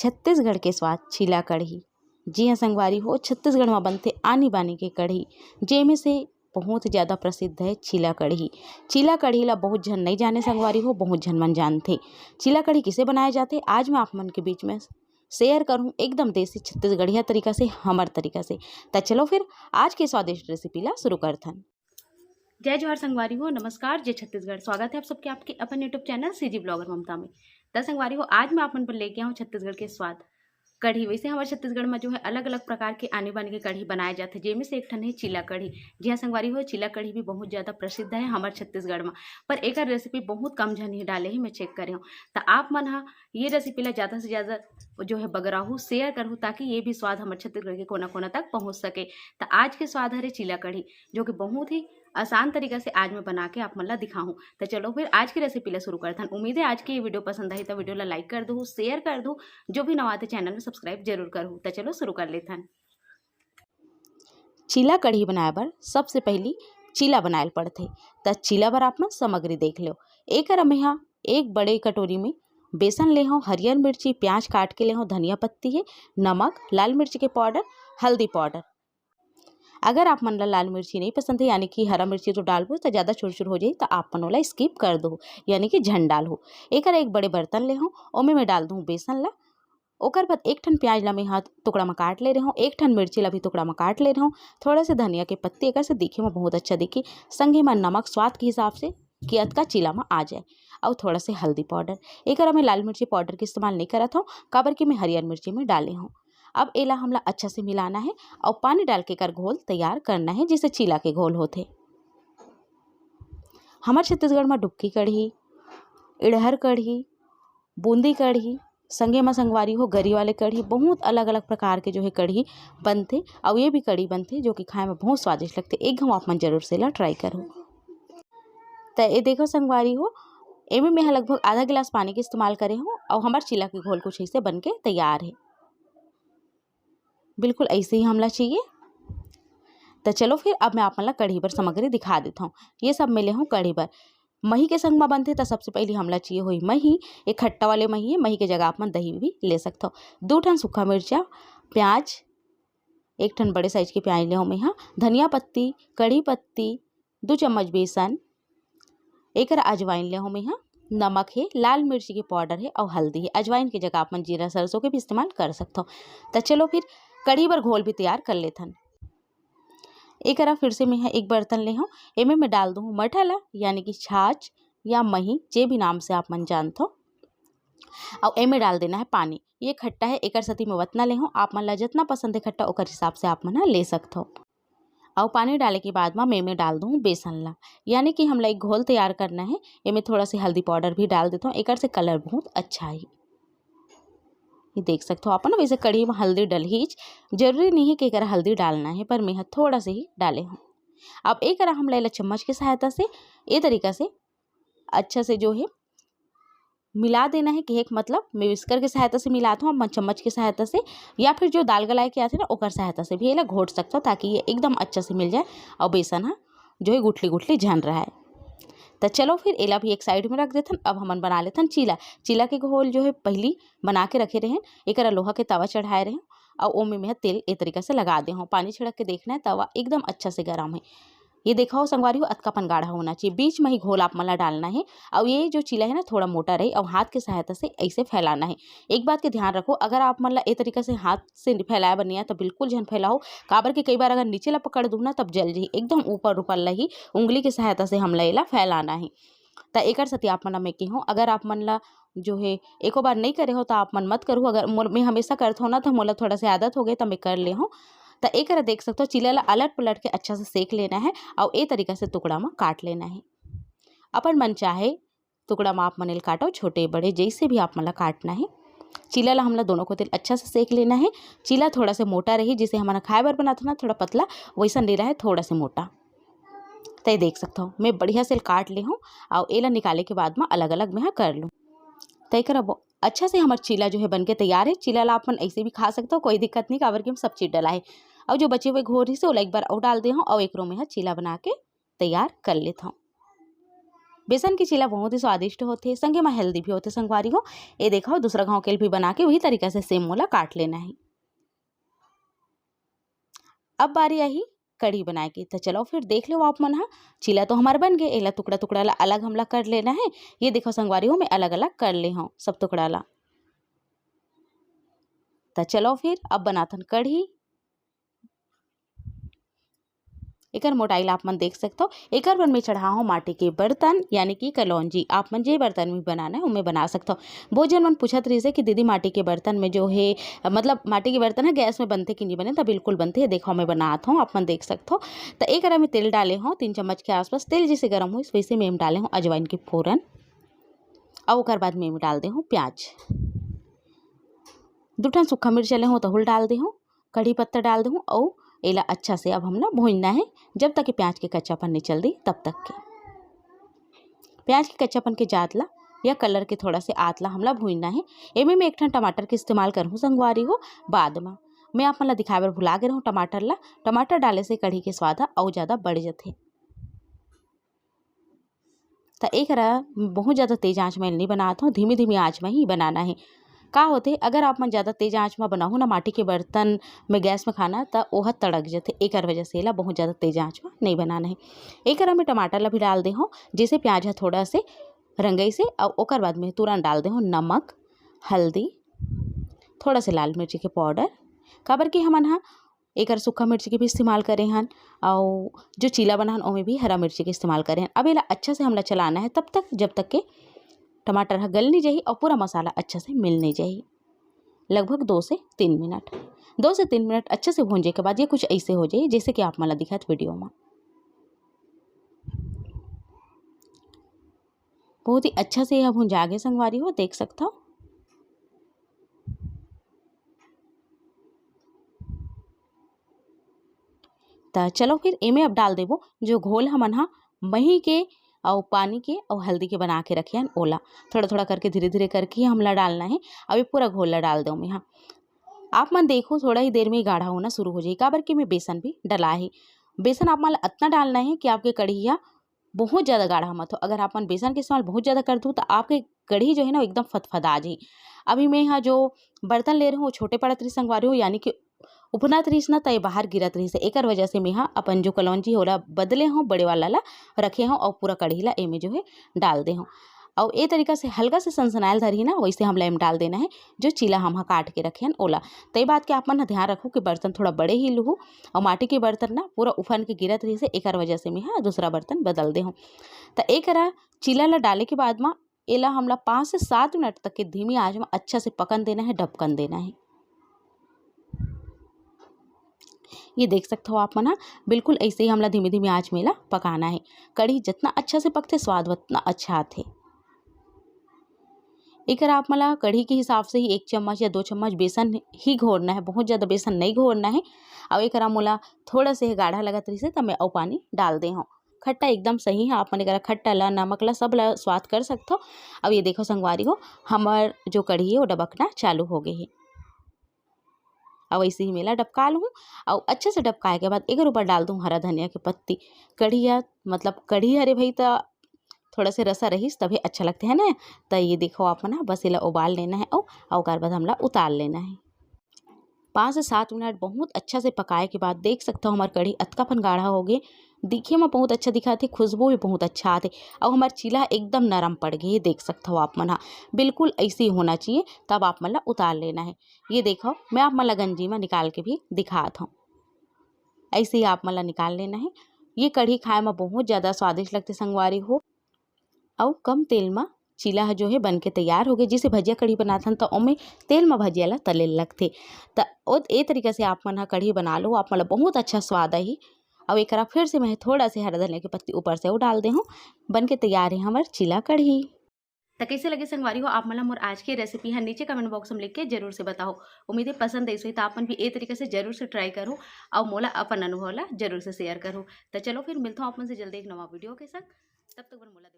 छत्तीसगढ़ के स्वाद चीला कढ़ी। जी हाँ संगवारी हो, छत्तीसगढ़ में बनते आनी बानी के कढ़ी, जेमे से बहुत ज़्यादा प्रसिद्ध है चीला कढ़ी। चीला कढ़ी ला बहुत झन नहीं जाने संगवारी हो, बहुत झन मन जानते। चीला कढ़ी किसे बनाए जाते आज मैं आप मन के बीच में शेयर करूँ एकदम देसी छत्तीसगढ़िया तरीका से, हमर तरीका से। तो चलो फिर आज के स्वादिष्ट रेसिपी ला शुरू करथन। जय जोहार संगवारी हो, नमस्कार, जय छत्तीसगढ़। स्वागत है आप सबके आपके अपन यूट्यूब चैनल सीजी ब्लॉगर ममता में। तो संगवारी हो, आज मैं आप मन पर लेके आऊँ छत्तीसगढ़ के स्वाद कढ़ी। वैसे हमारे छत्तीसगढ़ में जो है अलग अलग प्रकार के आने बाने के कढ़ी बनाए जाते हैं, जिनमें से एक ठन है चीला कढ़ी। जी हाँ संगवारी हो, चीला कढ़ी भी बहुत ज़्यादा प्रसिद्ध है हमारे छत्तीसगढ़ में, पर एक रेसिपी बहुत कम जन ही डाले ही मैं चेक करे हूँ। तो आप मन हाँ ये रेसिपी ला ज़्यादा से ज़्यादा जो है बगराहू शेयर करूँ, ताकि ये भी स्वाद हमारे छत्तीसगढ़ के कोना कोना तक पहुँच सके। तो आज के स्वाद है चीला कढ़ी, जो कि बहुत ही आसान तरीका से आज मैं बना के आप मन ला दिखाऊं। तो चलो फिर आज की रेसिपी ला शुरू करथन। उम्मीद है आज की ये वीडियो पसंद आई तो वीडियो ला लाइक कर दो, शेयर कर दो, जो भी नवा आते चैनल में सब्सक्राइब जरूर करूँ। तो चलो शुरू कर लेथन। चीला कढ़ी बनाए बर सबसे पहली चीला बनाए पड़थे। तो चीला बर आप मन सामग्री देख लो। एक यहाँ एक बड़े कटोरी में बेसन ले हो, हरियर मिर्ची, प्याज काट के ले हो, धनिया पत्ती है, नमक, लाल मिर्च के पाउडर, हल्दी पाउडर। अगर आप मन ला लाल मिर्ची नहीं पसंद है, यानी कि हरा मिर्ची तो डालबो तो ज़्यादा चुरचुर हो जाए, तो आप मन ओला स्किप कर दो, यानी कि झन डालो। एक बड़े बर्तन ले हो, ओमे मैं डाल दूँ बेसन ला। ओकर बाद एक ठन प्याज ला मैं हाथ टुकड़ा में काट ले रहा हूँ, एक ठन मिर्ची ला भी टुकड़ा में काट ले रहा हूँ, थोड़ा से धनिया के पत्ते एक से दिखे में बहुत अच्छा दिखी, संगे में नमक स्वाद के हिसाब से कि अतका चीला में आ जाए, और थोड़ा से हल्दी पाउडर। एक मैं लाल मिर्ची पाउडर के इस्तेमाल नहीं करत हूँ, काबर कि मैं हरियर मिर्ची में डाले हूँ। अब एला हमला अच्छा से मिलाना है और पानी डाल के कर घोल तैयार करना है, जिसे चीला के घोल होते। हमारे छत्तीसगढ़ में डुबकी कढ़ी, इड़हर कढ़ी, बूंदी कढ़ी, संगे में संगवारी हो गरी वाले कढ़ी, बहुत अलग अलग प्रकार के जो है कढ़ी बनते, और ये भी कढ़ी बनते जो कि खाए में बहुत स्वादिष्ट लगते। एक घम आप मन जरूर से ला ट्राई करो। तो ये देखो संगवारी हो, एमे में लगभग आधा गिलास पानी के इस्तेमाल करे हूँ, और हमारे चीला के घोल कुछ ऐसे बन के तैयार है। बिल्कुल ऐसे ही हमला चाहिए। तो चलो फिर अब मैं आप मन ला कढ़ी पर सामग्री दिखा देता हूँ। ये सब मिले हूँ कढ़ी पर। मही के संग में बनते तो सबसे पहले हमला चाहिए हुई मही। एक खट्टा वाले मही है, मही के जगह आप मन दही भी ले सकते हो। 2 ठन सूखा मिर्चा, प्याज, एक ठन बड़े साइज के प्याज ले हूँ मैं यहाँ, धनिया पत्ती, कढ़ी पत्ती, 2 चम्मच बेसन, एक अजवाइन ले हूँ मैं यहाँ, नमक है, लाल मिर्ची के पाउडर है और हल्दी है। अजवाइन की जगह आप मन जीरा सरसों के भी इस्तेमाल कर सकते हो। तो चलो फिर कढ़ी पर घोल भी तैयार कर लेथन। एक फिर से मैं एक बर्तन ले हूँ, एमे मैं डाल दूँ मठला, यानी कि छाछ या मही, जे भी नाम से आप मन जानते हो, और एमे डाल देना है पानी। ये खट्टा है, एक सती में वतना ले हूँ, आप मन ला जितना पसंद है खट्टा ओकर हिसाब से आप मन ले सकते हो। और पानी डाले के बाद में डाल दूँ बेसन ला, यानी कि हमला एक घोल तैयार करना है। एमे थोड़ा सी हल्दी पाउडर भी डाल देता हूँ, एक से कलर बहुत अच्छा है। ये देख सकते हो अपन, वैसे कढ़ी में हल्दी डल ही जरूरी नहीं है कि एक हल्दी डालना है, पर मैं थोड़ा से ही डाले हूँ। अब एक हम ले चम्मच की सहायता से ये तरीका से अच्छा से जो है मिला देना है। कि एक मतलब मैं विस्कर की सहायता से मिलाता हूँ, चम्मच की सहायता से, या फिर जो दाल गलाए के आते हैं ना ओकर सहायता से भी ये घोट सकता हो, ताकि ये एकदम अच्छा से मिल जाए और बेसन जो है गुठली गुठली झन रहा है। तो चलो फिर एला भी एक साइड में रख देथन। अब हमन बना लेथन चीला। चीला के घोल जो है पहली बना के रखे रहे, एक लोहा के तवा चढ़ाए रहे, और ओमे में तेल ए तरीका से लगा दे हूँ। पानी छिड़क के देखना है, तवा एकदम अच्छा से गर्म है। ये देखा हो संगवारी हो, अतकापन गाढ़ा होना चाहिए। बीच में ही घोल आप मन ला डालना है, और ये जो चीला है ना थोड़ा मोटा रहे, और हाथ की सहायता से ऐसे फैलाना है। एक बात के ध्यान रखो, अगर आप मन ला ए तरीका से हाथ से फैलाया बनी है तो बिल्कुल झन फैलाओ, काबर के कई बार अगर नीचे ला पकड़ दूँ ना तब जल जाही। एकदम ऊपर ऊपर ला ही उंगली की सहायता से हमला एला फैलाना है। तो एक सती आप मन में की हूँ, अगर आप मन ला जो है एको बार नहीं करे हो तो आप मन मत करूँ। अगर मैं हमेशा करता हूँ ना तो मोला थोड़ा सी आदत हो गई तो मैं कर ले हूँ। तो एक देख सकते हो चीला ला अलट पलट के अच्छा से सेक लेना है, और ए तरीका से टुकड़ा में काट लेना है। अपन मन चाहे टुकड़ा में आप मन काटो, छोटे बड़े जैसे भी आप मन ला काटना है। चीला ला हमला दोनों को तेल अच्छा से सेक लेना है। चीला थोड़ा से मोटा रही, जिसे हमारा खाए बर बना था ना थोड़ा पतला, वैसा नहीं रहा है, थोड़ा से मोटा। तो देख सकता हूँ मैं बढ़िया से काट ले हूँ, और एला निकाले के बाद में अलग अलग में कर लूँ। तय कर अच्छा से हमारा चीला जो है बनके तैयार है। चीला ला अपन ऐसे भी खा सकते हो, कोई दिक्कत नहीं, काबर कि हम सब चीज़ डला है। और जो बचे हुए घोरी से वो एक बार और डाल दे हूँ, और एक रो में चीला बना के तैयार कर लेता हूँ। बेसन की चीला बहुत ही स्वादिष्ट होते, संगे में हेल्दी भी होते संगवारी हो। ये देखो दूसरा घाव के भी बना के वही तरीका से सेम मोला काट लेना है। अब बारी आई कढ़ी बनाए की, तो चलो फिर देख लो आप मन। चीला तो हमारे बन गए, एला टुकड़ा टुकड़ा ला अलग हमला कर लेना है। ये देखो संगवारी हो मैं अलग अलग कर ले हूँ सब टुकड़ा ला। तो चलो फिर अब बनाथन कढ़ी। एकर मोटाई ला आप मन देख सकते हो। एकर बर में चढ़ा हूँ माटी के बर्तन यानी कि कलौंजी। आप मन जे बर्तन में बनाना है उनमें बना सकते हो। बहुत जन मन पूछत रही से कि दीदी माटी के बर्तन में जो है मतलब माटी के बर्तन है गैस में बनते कि नहीं बने, तो बिल्कुल बनते हैं। देखो मैं बनाता हूँ, आप मन देख सकते हो। तो एक में तेल डाले हूँ 3 चम्मच के आसपास। तेल जैसे गर्म हो वैसे में डाले हूँ अजवाइन की फोरन, और ओकर बाद में डाल दे हूँ प्याज। 2 ठन सूखा मिर्च ले हूँ तहुल डाल दे हूँ, कढ़ी पत्ता डाल दे हूँ, और एला अच्छा से अब हमला भूनना है जब तक कि प्याज के कच्चापन नहीं चल दी तब तक के। प्याज के कच्चापन के जातला या कलर के थोड़ा से आतला हमला भूनना है। एमे मैं 1 ठन टमाटर के इस्तेमाल करूँ संगवारी हो। बाद में मैं आप मन ला दिखाए बर भुला गे रहूँ टमाटर ला। टमाटर डाले से कढ़ी के स्वाद और ज़्यादा बढ़ जाते। तो एक बहुत ज़्यादा तेज आंच में नहीं बनाता हूँ, धीमी धीमी आंच में ही बनाना है। का होते अगर आप मन ज़्यादा तेज आंच में बनाओ ना माटी के बर्तन में गैस में खाना, तो वह तड़क जाते। एक वजह से ला बहुत ज़्यादा तेज आंच में नहीं बनाना है। एक में टमाटर ला भी डाल दे हो, जैसे प्याज है थोड़ा से रंगई से, और ओकर बाद में तुरंत डाल दे हो नमक, हल्दी, थोड़ा से लाल मिर्ची के पाउडर। काबर कि हमन एक सूखा मिर्ची के भी इस्तेमाल करें हन, और जो चीला बना हन ओमें भी हरा मिर्ची के इस्तेमाल करें हन। अब ये अच्छा से हमला चलाना है तब तक जब तक के टमाटर गल नहीं जाही और पूरा मसाला अच्छा से मिल नहीं जाही। लगभग 2 से 3 मिनट 2 से 3 मिनट अच्छे से भूनने के बाद ये कुछ ऐसे हो जाए जैसे कि आप मला दिखात वीडियो में। बहुत ही अच्छा से यह भूंजा आगे संगवारी हो, देख सकता हो। तो चलो फिर एमे अब डाल देवो जो घोल हमन मही के और पानी के और हल्दी के बना के रखे हैं ओला। थोड़ा थोड़ा करके धीरे धीरे करके हमला डालना है। अब ये पूरा घोल ला डाल दो मैं। आप मन देखो थोड़ा ही देर में गाढ़ा होना शुरू हो जाए, काबर कि मैं बेसन भी डला है। बेसन आप मन इतना डालना है कि आपके कढ़िया बहुत ज़्यादा गाढ़ा मत हो। अगर आप मन बेसन के इस्तेमाल बहुत ज़्यादा कर दूँ तो आपके कढ़ी जो है ना एकदम फतफदा जाए। अभी मैं यहाँ जो बर्तन ले रही हूँ छोटे पड़त रही संगवारी हो, यानी कि उपनत रहीस ना तय बाहर गिरत रहीस। एक वजह से मैं अपन जो कलौंजी होला बदले हूँ बड़े वाला ला रखे हूँ, और पूरा कढ़ी ला एमे जो है डाल दे हूँ। और ये तरीका से हल्का से सनसनाइल धरी ना वैसे हमला एम डाल देना है जो चीला हम काट के रखे हैं ओला। तय बात के आप मन ध्यान रखो कि बर्तन थोड़ा बड़े ही लूँ, और माटी के बर्तन ना पूरा उफन के गिरत रही से एक वजह से मैं दूसरा बर्तन बदल दे हूँ। तो एक चीला ला डाले के बाद में एला हमला 5 से 7 मिनट तक के धीमी आंच में अच्छा से पकन देना है, ढपकन देना है। ये देख सकते हो आप मन बिल्कुल ऐसे ही हमला धीमी धीमी आंच में ला पकाना है। कढ़ी जितना अच्छा से पकते स्वाद उतना अच्छा आते। एक आप मला कढ़ी के हिसाब से ही 1 चम्मच या 2 चम्मच बेसन ही घोरना है, बहुत ज़्यादा बेसन नहीं घोरना है। और एक मोला थोड़ा से गाढ़ा लगत रही से तब मैं और पानी डाल दे हूँ। खट्टा एकदम सही है, आप मन एक खट्टा ला नमक ला सब ला स्वाद कर सकते हो। अब ये देखो संगवारी हो हमार जो कढ़ी है वो डबकना चालू हो गई है। अब ऐसे ही मेला डबका लूँ, और अच्छे से डबकाए के बाद एक ऊपर डाल दूँ हरा धनिया की पत्ती। कढ़िया मतलब कढ़ी हरे भाई तो थोड़ा से रसा रहीस तभी अच्छा लगते है ना। तो ये देखो आप ना बस इला उबाल लेना है और ओकर बाद हमला उतार लेना है। 5 से 7 मिनट बहुत अच्छा से पकाए के बाद देख सकते हो हमार कढ़ी अतकापन गाढ़ा हो गए, दिखे में बहुत अच्छा दिखा थे, खुशबू भी बहुत अच्छा आते, और हमार चीला एकदम नरम पड़ गई। देख सकते हो आप मन बिल्कुल ऐसे ही होना चाहिए, तब आप मन ला उतार लेना है। ये देखो मैं आप मन ला गंजी में निकाल के भी दिखाता हूँ, ऐसे ही आप मन ला निकाल लेना है। ये कढ़ी खाए में बहुत ज़्यादा स्वादिष्ट लगते संगवारी हो, और कम तेल में चीला जो है बन के तैयार हो गए। जैसे भजिया कढ़ी बनाथन तो ओमे तेल में भजिया ला तले लगते। तो ए तरीका से आप मन कढ़ी बना लो, आप मन बहुत अच्छा स्वाद आई। और एक फिर से मैं थोड़ा से हरा धनिया की पत्ती ऊपर से वो डाल दे हूँ। बन के तैयार है हमार चीला कढ़ी। तो कैसे लगे संगवारी हो आप मला मोर आज के रेसिपी है नीचे कमेंट बॉक्स में लिख के जरूर से बताओ। उम्मीद है पसंद आई तो आपन भी ए तरीके से जरूर से ट्राई करो, और मोला अपन अनुभव ला जरूर से शेयर करो। तो चलो फिर मिलता हूँ आप मन से जल्दी एक नवा वीडियो के साथ। तब तक मोला